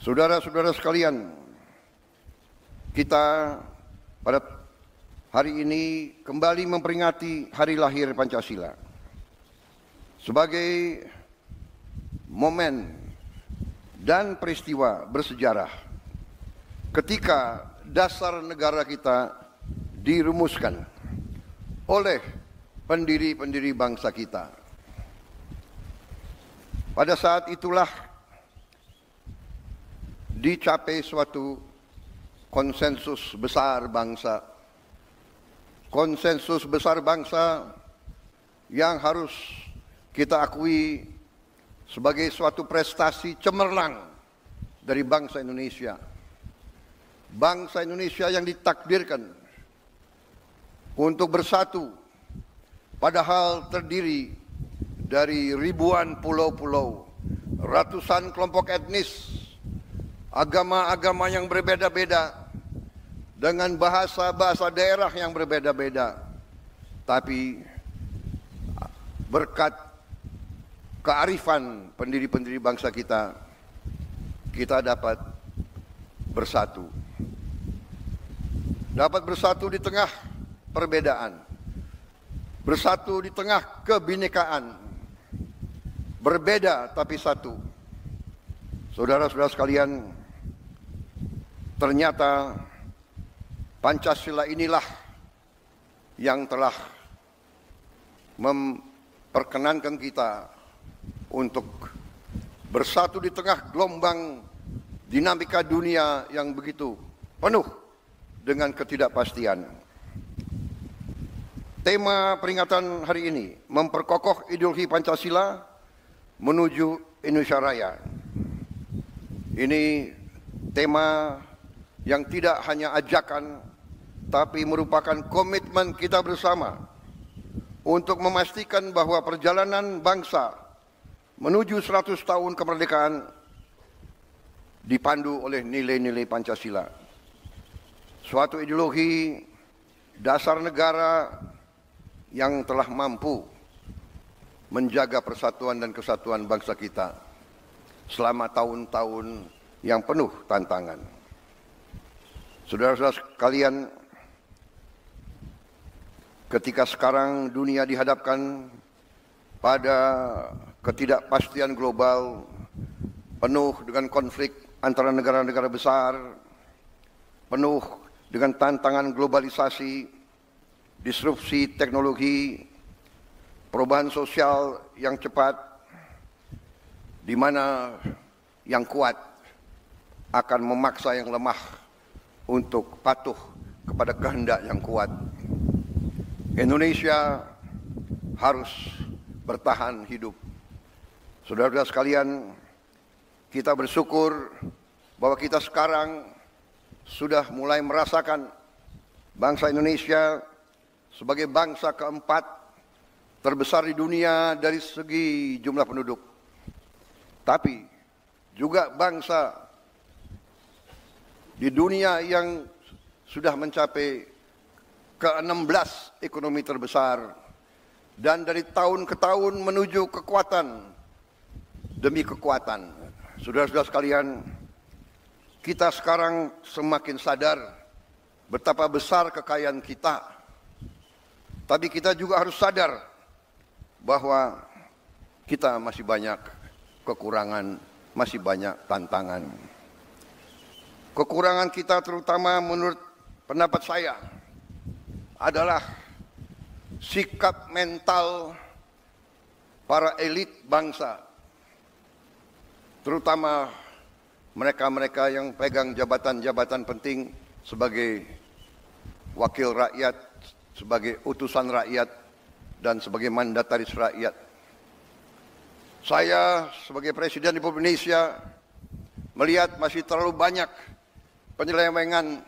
Saudara-saudara sekalian, kita pada hari ini kembali memperingati hari lahir Pancasila sebagai momen dan peristiwa bersejarah ketika dasar negara kita dirumuskan oleh pendiri-pendiri bangsa kita. Pada saat itulah dicapai suatu konsensus besar bangsa. Konsensus besar bangsa yang harus kita akui sebagai suatu prestasi cemerlang dari bangsa Indonesia. Bangsa Indonesia yang ditakdirkan untuk bersatu, padahal terdiri dari ribuan pulau-pulau, ratusan kelompok etnis, agama-agama yang berbeda-beda, dengan bahasa-bahasa daerah yang berbeda-beda. Tapi berkat kearifan pendiri-pendiri bangsa kita, kita dapat bersatu. Dapat bersatu di tengah perbedaan. Bersatu di tengah kebinekaan. Berbeda tapi satu. Saudara-saudara sekalian, ternyata Pancasila inilah yang telah memperkenankan kita untuk bersatu di tengah gelombang dinamika dunia yang begitu penuh dengan ketidakpastian. Tema peringatan hari ini memperkokoh ideologi Pancasila menuju Indonesia Raya. Ini tema yang tidak hanya ajakan, tapi merupakan komitmen kita bersama untuk memastikan bahwa perjalanan bangsa menuju 100 tahun kemerdekaan dipandu oleh nilai-nilai Pancasila. Suatu ideologi dasar negara yang telah mampu menjaga persatuan dan kesatuan bangsa kita selama tahun-tahun yang penuh tantangan. Saudara-saudara sekalian, ketika sekarang dunia dihadapkan pada ketidakpastian global, penuh dengan konflik antara negara-negara besar, penuh dengan tantangan globalisasi, disrupsi teknologi, perubahan sosial yang cepat, di mana yang kuat akan memaksa yang lemah untuk patuh kepada kehendak yang kuat. Indonesia harus bertahan hidup. Saudara-saudara sekalian, kita bersyukur bahwa kita sekarang sudah mulai merasakan bangsa Indonesia sebagai bangsa keempat terbesar di dunia dari segi jumlah penduduk. Tapi juga bangsa di dunia yang sudah mencapai ke-16 ekonomi terbesar, dan dari tahun ke tahun menuju kekuatan demi kekuatan. Saudara-saudara sekalian, kita sekarang semakin sadar betapa besar kekayaan kita. Tapi kita juga harus sadar bahwa kita masih banyak kekurangan, masih banyak tantangan. Kekurangan kita terutama menurut pendapat saya adalah sikap mental para elit bangsa, terutama mereka-mereka yang pegang jabatan-jabatan penting sebagai wakil rakyat, sebagai utusan rakyat, dan sebagai mandataris rakyat. Saya sebagai Presiden Republik Indonesia melihat masih terlalu banyak penyelewengan,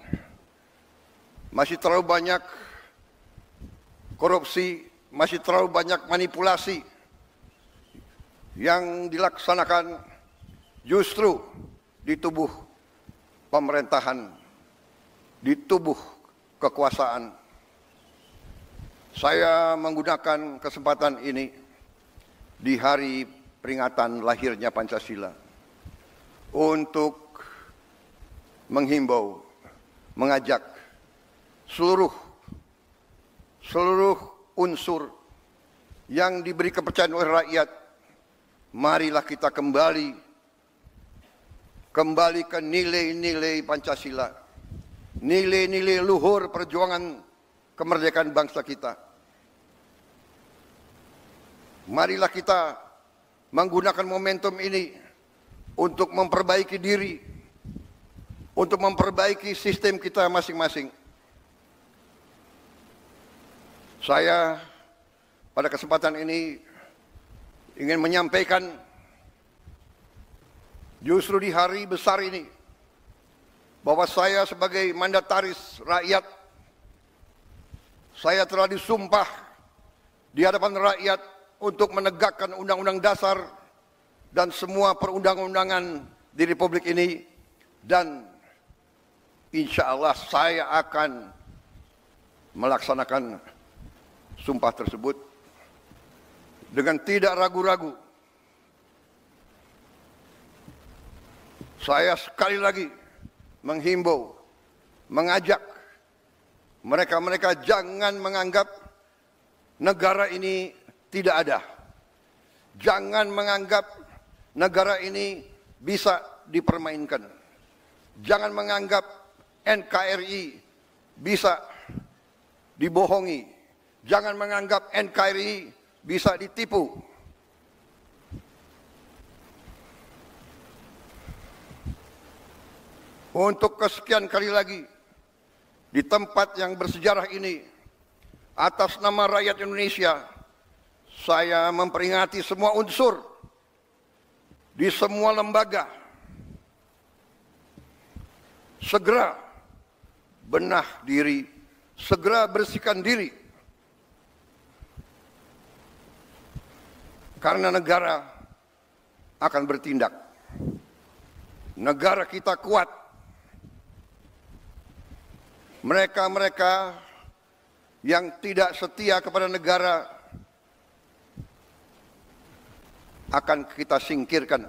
masih terlalu banyak korupsi, masih terlalu banyak manipulasi yang dilaksanakan justru di tubuh pemerintahan, di tubuh kekuasaan. Saya menggunakan kesempatan ini di hari peringatan lahirnya Pancasila untuk menghimbau, mengajak seluruh unsur yang diberi kepercayaan oleh rakyat, marilah kita kembali ke nilai-nilai Pancasila, nilai-nilai luhur perjuangan kemerdekaan bangsa kita. Marilah kita menggunakan momentum ini untuk memperbaiki diri, untuk memperbaiki sistem kita masing-masing. Saya pada kesempatan ini ingin menyampaikan, justru di hari besar ini, bahwa saya sebagai mandataris rakyat, saya telah disumpah di hadapan rakyat untuk menegakkan Undang-Undang Dasar dan semua perundang-undangan di Republik ini, dan insya Allah saya akan melaksanakan sumpah tersebut dengan tidak ragu-ragu. Saya sekali lagi menghimbau, mengajak mereka-mereka jangan menganggap negara ini tidak ada. Jangan menganggap negara ini bisa dipermainkan. Jangan menganggap NKRI bisa dibohongi. Jangan menganggap NKRI bisa ditipu. Untuk kesekian kali lagi, di tempat yang bersejarah ini, atas nama rakyat Indonesia, saya memperingati semua unsur di semua lembaga, segera benah diri, segera bersihkan diri, karena negara akan bertindak. Negara kita kuat. Mereka-mereka yang tidak setia kepada negara akan kita singkirkan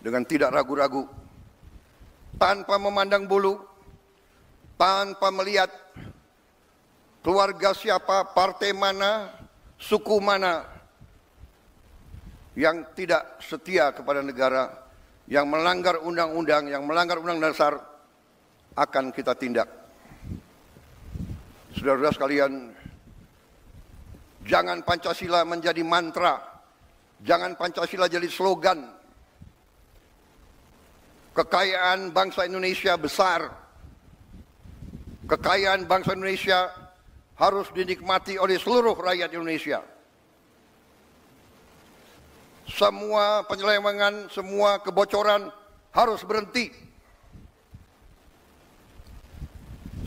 dengan tidak ragu-ragu, tanpa memandang bulu, tanpa melihat keluarga siapa, partai mana, suku mana yang tidak setia kepada negara, yang melanggar undang-undang, yang melanggar undang-undang dasar, akan kita tindak. Saudara-saudara sekalian, jangan Pancasila menjadi mantra, jangan Pancasila jadi slogan. Kekayaan bangsa Indonesia besar. Kekayaan bangsa Indonesia harus dinikmati oleh seluruh rakyat Indonesia. Semua penyelewengan, semua kebocoran harus berhenti.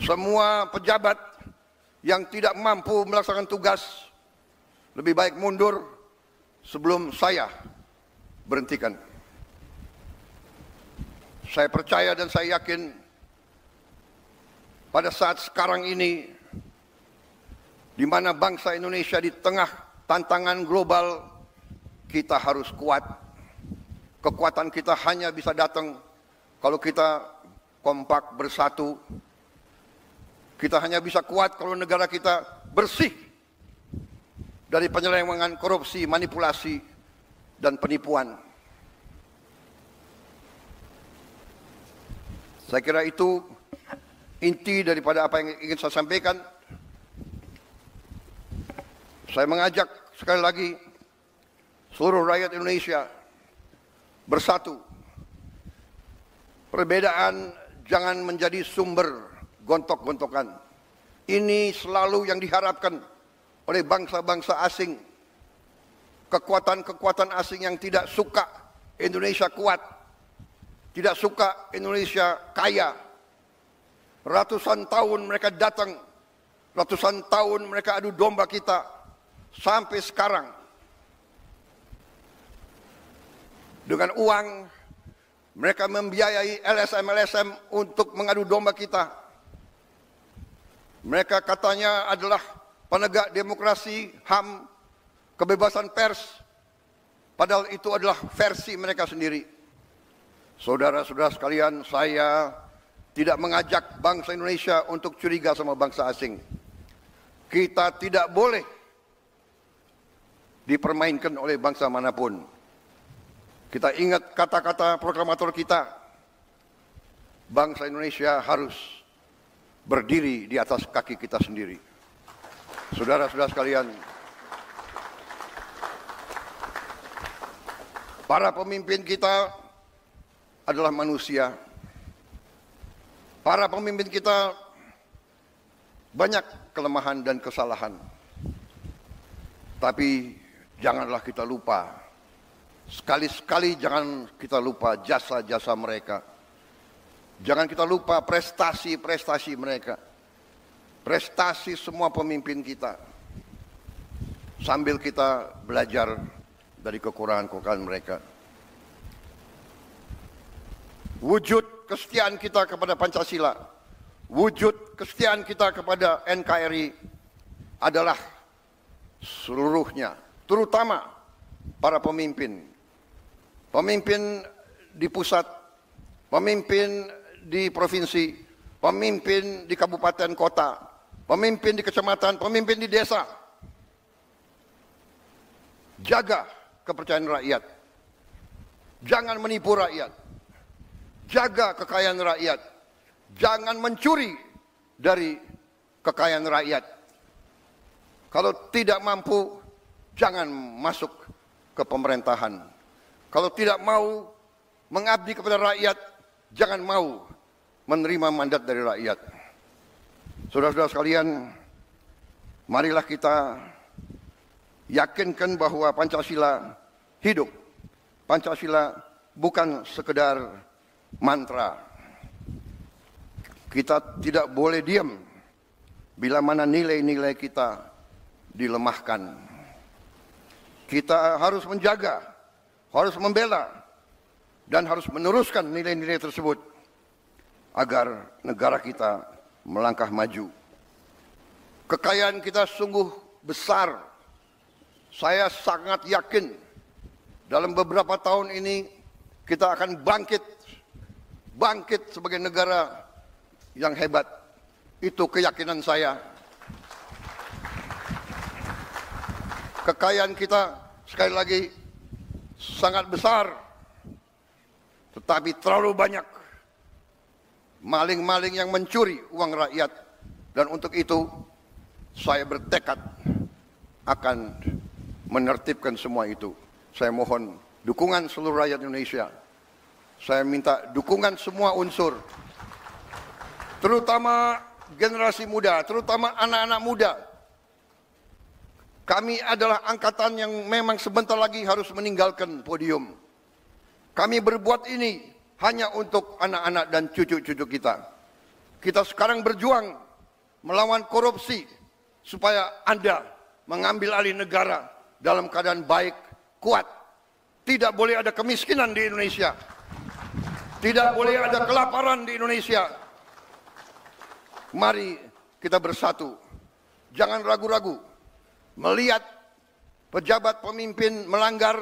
Semua pejabat yang tidak mampu melaksanakan tugas lebih baik mundur sebelum saya berhentikan. Saya percaya dan saya yakin pada saat sekarang ini, di mana bangsa Indonesia di tengah tantangan global, kita harus kuat. Kekuatan kita hanya bisa datang kalau kita kompak bersatu. Kita hanya bisa kuat kalau negara kita bersih dari penyelewengan, korupsi, manipulasi, dan penipuan. Saya kira itu inti daripada apa yang ingin saya sampaikan. Saya mengajak sekali lagi seluruh rakyat Indonesia bersatu. Perbedaan jangan menjadi sumber gontok-gontokan. Ini selalu yang diharapkan oleh bangsa-bangsa asing. Kekuatan-kekuatan asing yang tidak suka Indonesia kuat, tidak suka Indonesia kaya. Ratusan tahun mereka datang, ratusan tahun mereka adu domba kita, sampai sekarang. Dengan uang, mereka membiayai LSM-LSM untuk mengadu domba kita. Mereka katanya adalah penegak demokrasi, HAM, kebebasan pers. Padahal itu adalah versi mereka sendiri. Saudara-saudara sekalian, saya tidak mengajak bangsa Indonesia untuk curiga sama bangsa asing. Kita tidak boleh dipermainkan oleh bangsa manapun. Kita ingat kata-kata proklamator kita, bangsa Indonesia harus berdiri di atas kaki kita sendiri. Saudara-saudara sekalian, para pemimpin kita adalah manusia. Para pemimpin kita banyak kelemahan dan kesalahan. Tapi janganlah kita lupa, sekali-sekali jangan kita lupa jasa-jasa mereka. Jangan kita lupa prestasi-prestasi mereka. Prestasi semua pemimpin kita. Sambil kita belajar dari kekurangan-kekurangan mereka. Wujud kesetiaan kita kepada Pancasila, wujud kesetiaan kita kepada NKRI adalah seluruhnya, terutama para pemimpin. Pemimpin di pusat, pemimpin di provinsi, pemimpin di kabupaten kota, pemimpin di kecamatan, pemimpin di desa. Jaga kepercayaan rakyat. Jangan menipu rakyat. Jaga kekayaan rakyat. Jangan mencuri dari kekayaan rakyat. Kalau tidak mampu, jangan masuk ke pemerintahan. Kalau tidak mau mengabdi kepada rakyat, jangan mau menerima mandat dari rakyat. Saudara-saudara sekalian, marilah kita yakinkan bahwa Pancasila hidup. Pancasila bukan sekedar mantra. Kita tidak boleh diam bila mana nilai-nilai kita dilemahkan. Kita harus menjaga, harus membela, dan harus meneruskan nilai-nilai tersebut agar negara kita melangkah maju. Kekayaan kita sungguh besar. Saya sangat yakin dalam beberapa tahun ini kita akan bangkit sebagai negara yang hebat. Itu keyakinan saya. Kekayaan kita sekali lagi sangat besar, tetapi terlalu banyak maling-maling yang mencuri uang rakyat. Dan untuk itu saya bertekad akan menertibkan semua itu. Saya mohon dukungan seluruh rakyat Indonesia. Saya minta dukungan semua unsur, terutama generasi muda, terutama anak-anak muda. Kami adalah angkatan yang memang sebentar lagi harus meninggalkan podium. Kami berbuat ini hanya untuk anak-anak dan cucu-cucu kita. Kita sekarang berjuang melawan korupsi supaya Anda mengambil alih negara dalam keadaan baik, kuat. Tidak boleh ada kemiskinan di Indonesia. Tidak boleh ada kelaparan di Indonesia. Mari kita bersatu. Jangan ragu-ragu. Melihat pejabat pemimpin melanggar,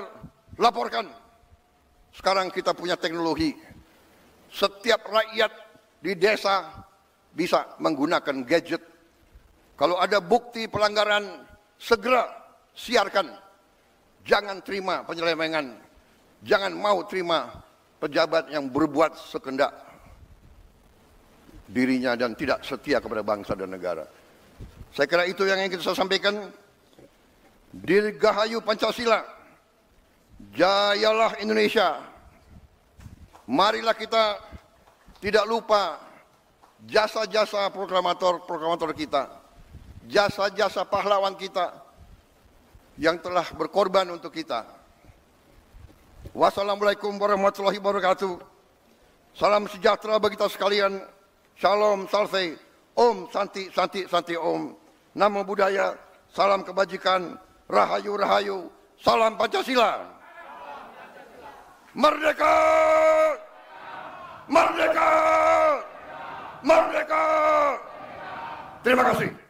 laporkan. Sekarang kita punya teknologi. Setiap rakyat di desa bisa menggunakan gadget. Kalau ada bukti pelanggaran, segera siarkan. Jangan terima penyelewengan. Jangan mau terima pejabat yang berbuat sekendak dirinya dan tidak setia kepada bangsa dan negara. Saya kira itu yang ingin saya sampaikan. Dirgahayu Pancasila, jayalah Indonesia. Marilah kita tidak lupa jasa-jasa proklamator kita, jasa-jasa pahlawan kita yang telah berkorban untuk kita. Wassalamualaikum warahmatullahi wabarakatuh. Salam sejahtera bagi kita sekalian. Shalom, salve, om, santi, santi, santi, om. Namo Buddhaya, salam kebajikan, rahayu, rahayu, salam Pancasila. Merdeka! Merdeka! Merdeka! Terima kasih.